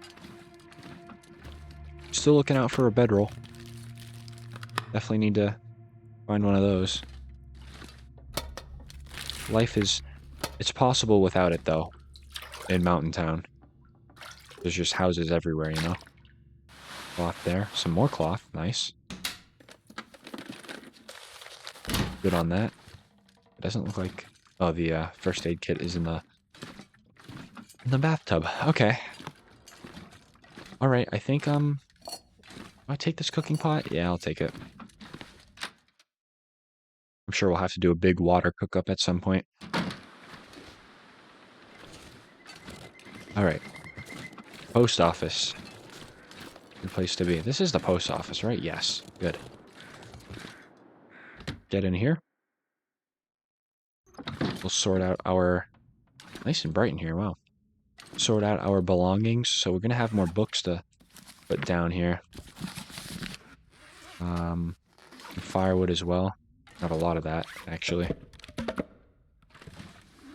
Still looking out for a bedroll. Definitely need to find one of those. Life is... It's possible without it, though. In Mountain Town. There's just houses everywhere, you know? Cloth there. Some more cloth. Nice. Good on that. It doesn't look like... Oh, the first aid kit is in the bathtub. Okay. All right, I think, do I take this cooking pot? Yeah, I'll take it. I'm sure we'll have to do a big water cook-up at some point. All right. Post office. Good place to be. This is the post office, right? Yes. Good. Get in here. We'll sort out our... Nice and bright in here, wow. Sort out our belongings. So we're going to have more books to put down here. Firewood as well. Not a lot of that, actually.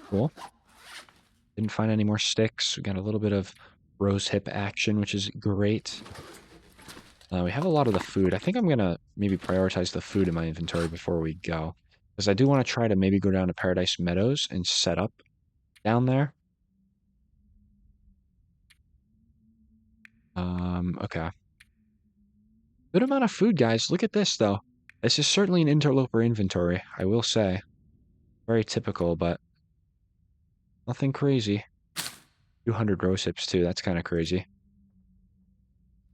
Cool. Didn't find any more sticks. We got a little bit of rose hip action, which is great. We have a lot of the food. I think I'm going to maybe prioritize the food in my inventory before we go. Because I do want to try to maybe go down to Paradise Meadows and set up down there. Okay. Good amount of food, guys. Look at this, though. This is certainly an interloper inventory, I will say. Very typical, but nothing crazy. 200 rose hips, too. That's kind of crazy.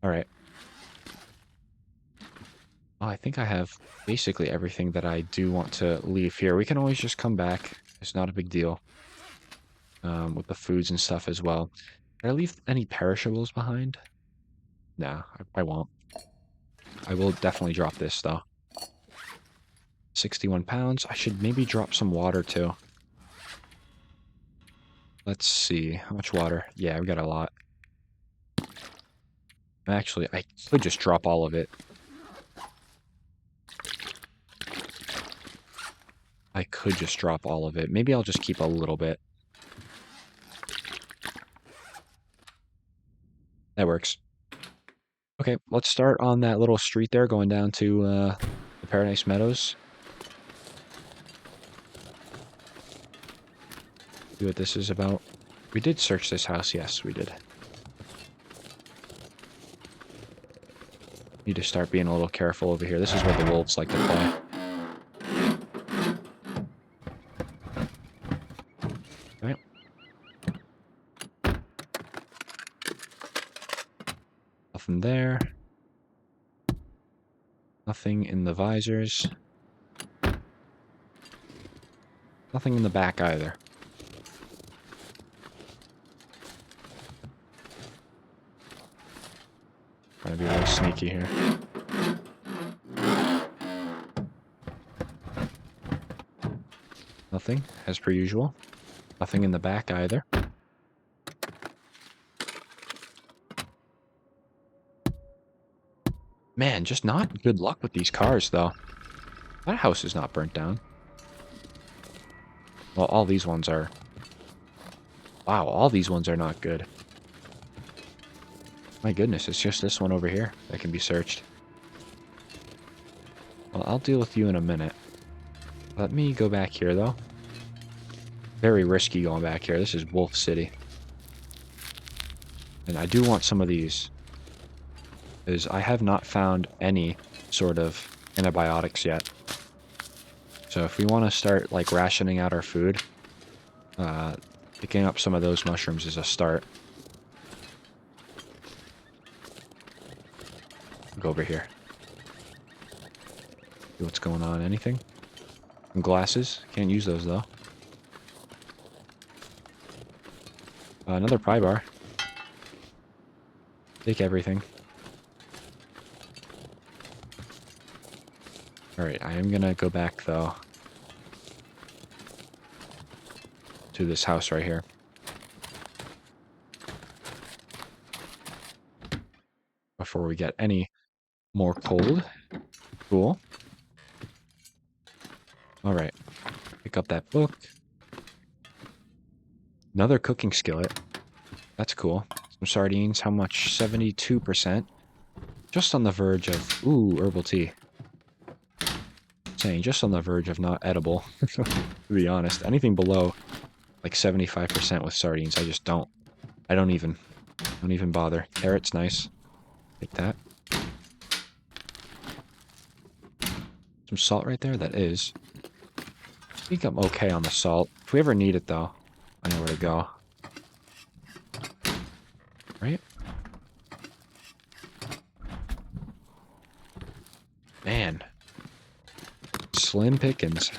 All right. Oh, I think I have basically everything that I do want to leave here. We can always just come back. It's not a big deal. With the foods and stuff as well. Did I leave any perishables behind? Nah, I won't. I will definitely drop this, though. 61 pounds. I should maybe drop some water, too. Let's see. How much water? Yeah, we got a lot. Actually, I could just drop all of it. I could just drop all of it. Maybe I'll just keep a little bit. That works. Okay, let's start on that little street there going down to the Paradise Meadows. See what this is about. We did search this house. Yes, we did. Need to start being a little careful over here. This is where the wolves like to play. All right. Nothing there. Nothing in the visors. Nothing in the back either. Trying to be a little sneaky here. Nothing, as per usual. Nothing in the back either. Man, just not good luck with these cars, though. That house is not burnt down. Well, all these ones are... Wow, all these ones are not good. My goodness, it's just this one over here that can be searched. Well, I'll deal with you in a minute. Let me go back here, though. Very risky going back here. This is Wolf City. And I do want some of these. Because I have not found any sort of antibiotics yet. So if we want to start, like, rationing out our food, picking up some of those mushrooms is a start. Go over here. See what's going on. Anything? Some glasses. Can't use those, though. Another pie bar. Take everything. Alright, I am gonna go back, though, to this house right here. Before we get any more cold. Cool. Alright. Pick up that book. Another cooking skillet. That's cool. Some sardines. How much? 72%. Just on the verge of... Ooh, herbal tea. Saying just on the verge of not edible, to be honest. Anything below like 75% with sardines, I just don't. I don't even bother. Carrot's nice. Take that. Some salt right there. That is. think I'm okay on the salt. If we ever need it, though, I know where to go. Right? Man. Slim pickings.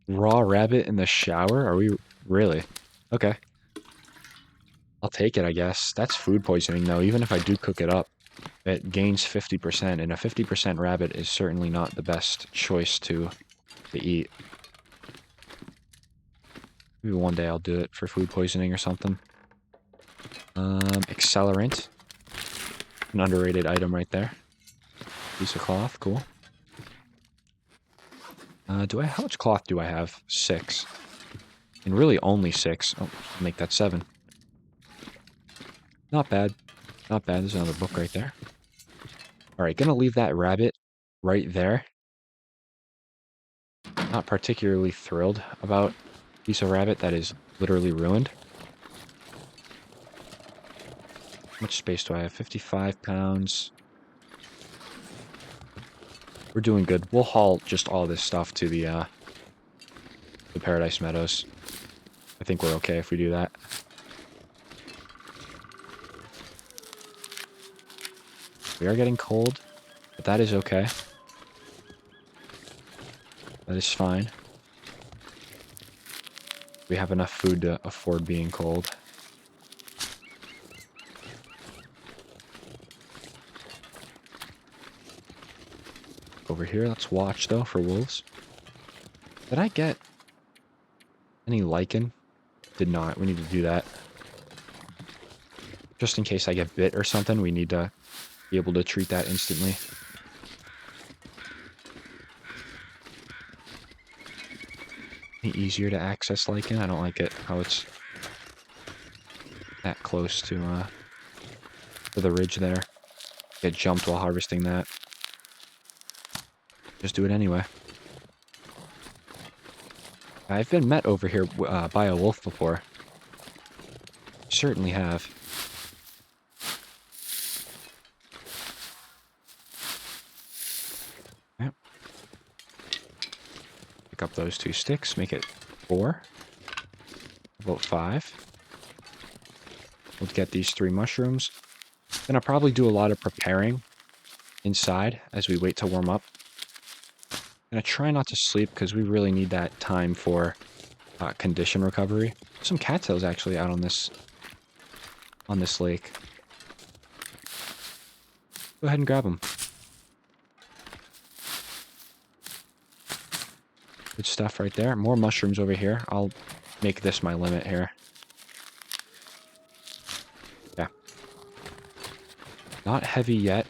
Raw rabbit in the shower? Are we really? Okay. I'll take it, I guess. That's food poisoning, though. Even if I do cook it up, it gains 50%, and a 50% rabbit is certainly not the best choice to eat. Maybe one day I'll do it for food poisoning or something. Accelerant. An underrated item right there. Piece of cloth, cool. How much cloth do I have? 6. And really only 6. Oh, I'll make that 7. Not bad. Not bad. There's another book right there. Alright, gonna leave that rabbit right there. Not particularly thrilled about a piece of rabbit that is literally ruined. How much space do I have? 55 pounds. We're doing good. We'll haul just all this stuff to the Paradise Meadows. I think we're okay if we do that. We are getting cold, but that is okay. That is fine. We have enough food to afford being cold. Over here, let's watch, though, for wolves. Did I get any lichen? Did not. We need to do that. Just in case I get bit or something, we need to be able to treat that instantly. Any easier to access lichen? I don't like it how it's that close to the ridge there. Get jumped while harvesting that. Just do it anyway. I've been met over here by a wolf before. Certainly have. Yep. Pick up those 2 sticks, make it 4. About 5. We'll get these 3 mushrooms. Gonna probably do a lot of preparing inside as we wait to warm up. Gonna try not to sleep because we really need that time for condition recovery. Some cattails actually out on this lake. Go ahead and grab them. Good stuff right there. More mushrooms over here. I'll make this my limit here. Yeah. Not heavy yet.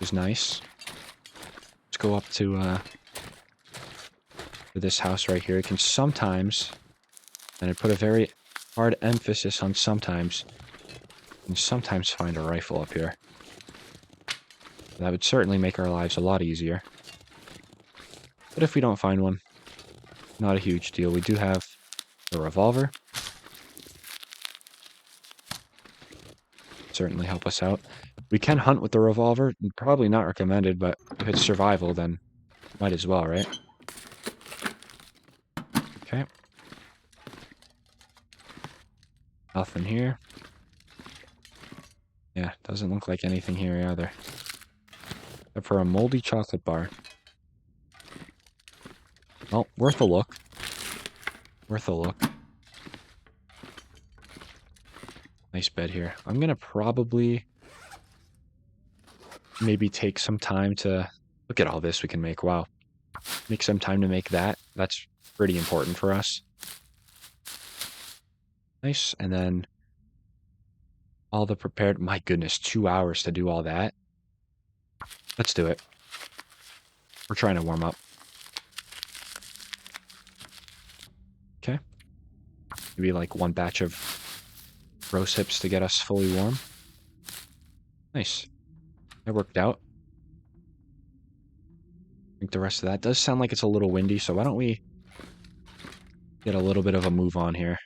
Which is nice. Let's go up to this house right here. It can sometimes, and I put a very hard emphasis on sometimes, you can sometimes find a rifle up here. That would certainly make our lives a lot easier. But if we don't find one, not a huge deal. We do have a revolver. Certainly help us out. We can hunt with the revolver. Probably not recommended, but if it's survival, then might as well, right? Okay. Nothing here. Yeah, doesn't look like anything here either. Except for a moldy chocolate bar. Well, worth a look. Worth a look. Nice bed here. I'm gonna probably maybe take some time to look at all this we can make. Wow. Make some time to make that. That's pretty important for us. Nice. And then all the prepared. My goodness, 2 hours to do all that. Let's do it. We're trying to warm up. Okay. Maybe like 1 batch of roast hips to get us fully warm. Nice. That worked out. I think the rest of that does sound like it's a little windy, so why don't we get a little bit of a move on here.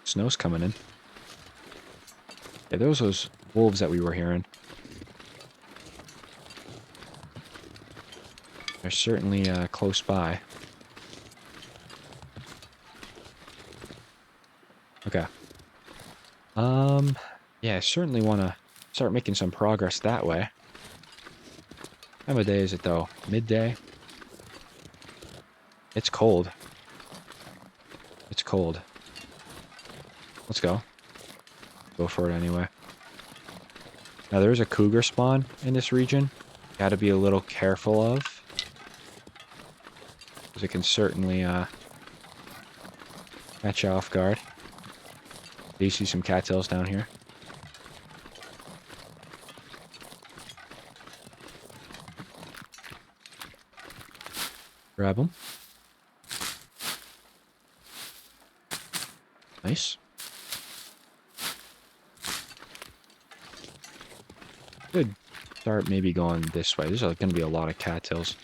Snow's coming in. Yeah, those wolves that we were hearing. They're certainly close by. Okay. Yeah, I certainly want to start making some progress that way. What time of day is it, though? Midday? It's cold. It's cold. Let's go. Go for it anyway. Now, there's a cougar spawn in this region. Gotta be a little careful of. Because it can certainly catch you off guard. Do you see some cattails down here? Grab them. Nice. Good. Start maybe going this way. There's going to be a lot of cattails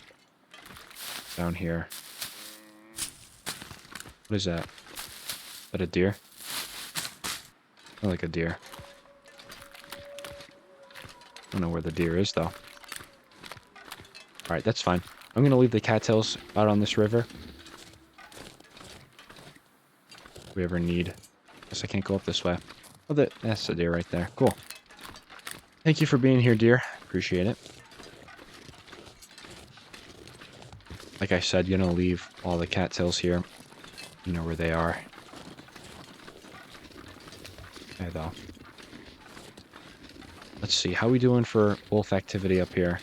down here. What is that? Is that a deer? I like a deer. I don't know where the deer is, though. Alright, that's fine. I'm going to leave the cattails out on this river. If we ever need. Guess I can't go up this way. Oh, that's the deer right there. Cool. Thank you for being here, deer. Appreciate it. Like I said, gonna leave all the cattails here. You know where they are. Okay, though. Let's see. How we doing for wolf activity up here?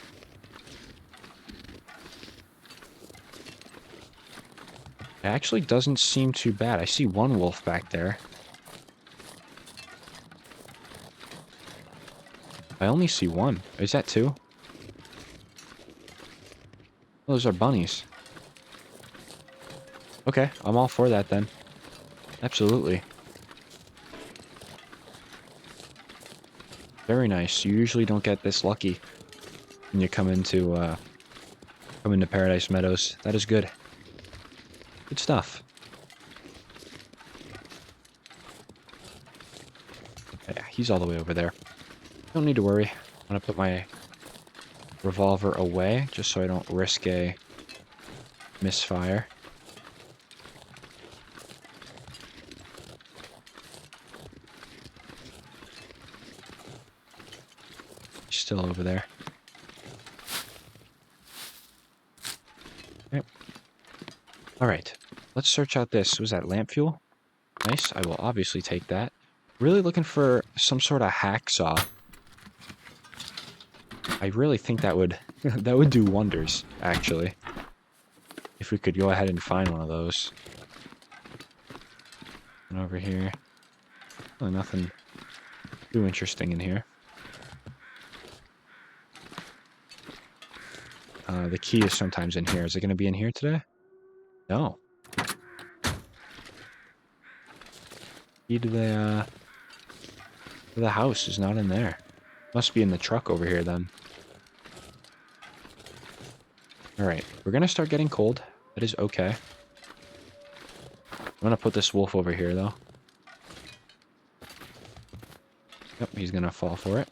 It actually doesn't seem too bad. I see one wolf back there. I only see one. Is that two? Those are bunnies. Okay, I'm all for that then. Absolutely. Very nice. You usually don't get this lucky when you come into Paradise Meadows. That is good. Good stuff. Yeah, he's all the way over there. Don't need to worry. I'm gonna put my revolver away just so I don't risk a misfire. He's still over there. Okay. Alright. Let's search out this. Was that lamp fuel? Nice. I will obviously take that. Really looking for some sort of hacksaw. I really think that would that would do wonders, actually. If we could go ahead and find one of those. And over here. Really nothing too interesting in here. The key is sometimes in here. Is it going to be in here today? No. Key to the house is not in there. Must be in the truck over here then. Alright, we're gonna start getting cold. That is okay. I'm gonna put this wolf over here though. Yep, he's gonna fall for it.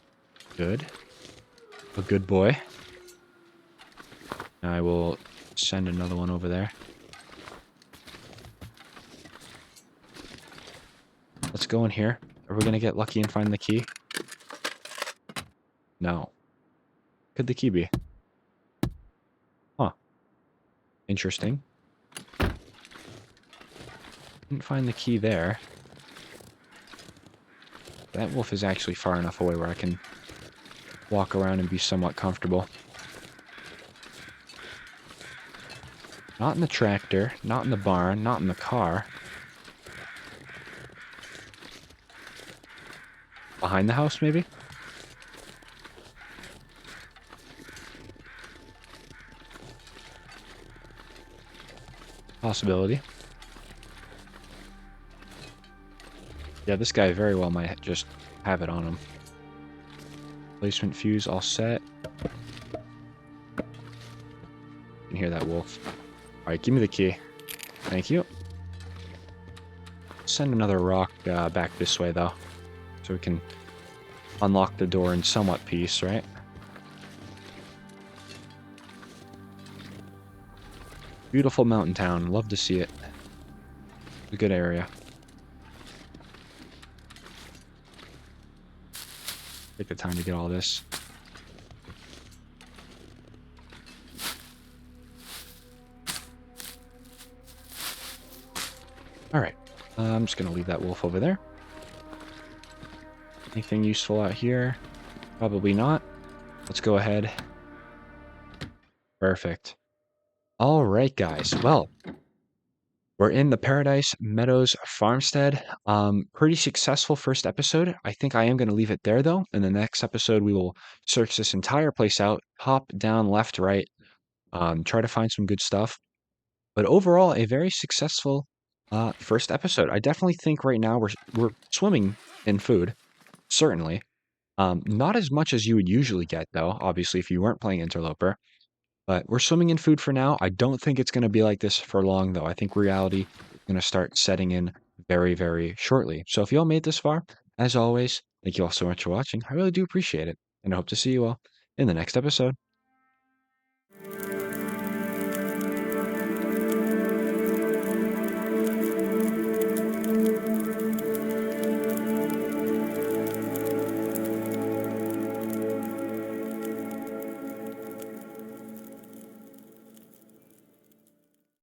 Good. A good boy. Now I will send another one over there. Let's go in here. Are we gonna get lucky and find the key? No. Could the key be? Huh. Interesting. Didn't find the key there. That wolf is actually far enough away where I can walk around and be somewhat comfortable. Not in the tractor, not in the barn, not in the car. Behind the house, maybe? Possibility. Yeah, this guy very well might just have it on him. Placement fuse all set. You can hear that wolf. Alright, give me the key. Thank you. Send another rock back this way, though. So we can unlock the door in somewhat peace, right? Beautiful mountain town. Love to see it. A good area. Take the time to get all this. All right. I'm just going to leave that wolf over there. Anything useful out here? Probably not. Let's go ahead. Perfect. All right, guys. Well, we're in the Paradise Meadows farmstead. Pretty successful first episode. I think I am going to leave it there, though. In the next episode, we will search this entire place out, top, down, left, right, try to find some good stuff. But overall, a very successful first episode. I definitely think right now we're swimming in food, certainly. Not as much as you would usually get, though, obviously, if you weren't playing Interloper. But we're swimming in food for now. I don't think it's going to be like this for long, though. I think reality is going to start setting in very, very shortly. So if you all made this far, as always, thank you all so much for watching. I really do appreciate it. And I hope to see you all in the next episode.